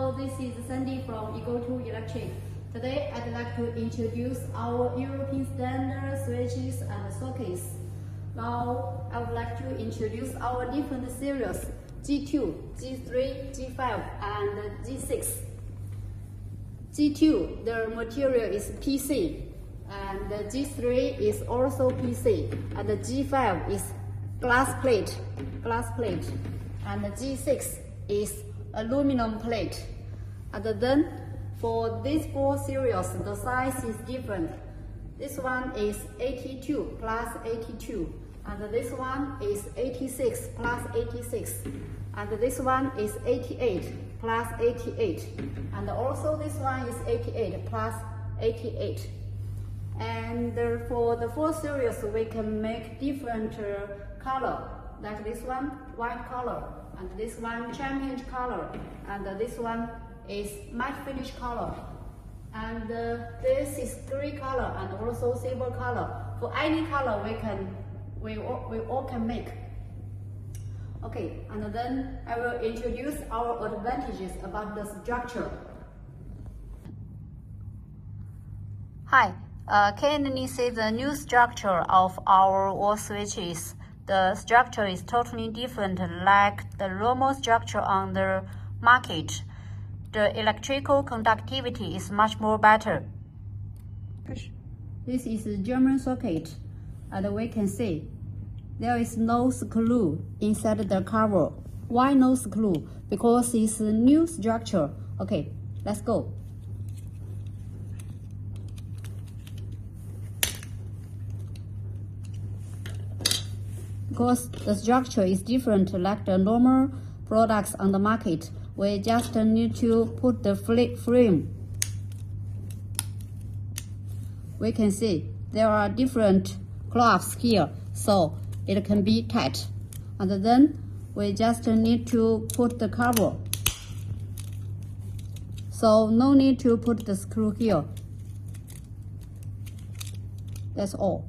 Hello, this is Sandy from Eagle2 Electric. Today, I'd like to introduce our European standard switches and sockets. Now, I would like to introduce our different series G2, G3, G5, and G6. G2, the material is PC, and G3 is also PC, and G5 is glass plate, and G6 is aluminum plate. And then for these four series, the size is different. This one is 82 plus 82, and this one is 86 plus 86, and this one is 88 plus 88, and also this one is 88 plus 88. And for the four series, we can make different color, like this one, white color, and this one, champagne color, and this one is matte finish color. And this is gray color and also silver color. For any color, we all can make. Okay, and then I will introduce our advantages about the structure. Hi, can you see the new structure of our wall switches? The structure is totally different like the normal structure on the market. The electrical conductivity is much more better. This is a German socket, and we can see there is no screw inside the cover. Why no screw? Because it's a new structure. Okay, let's go. Because the structure is different like the normal products on the market, we just need to put the frame. We can see there are different cloths here, so it can be tight. And then we just need to put the cover. So no need to put the screw here. That's all.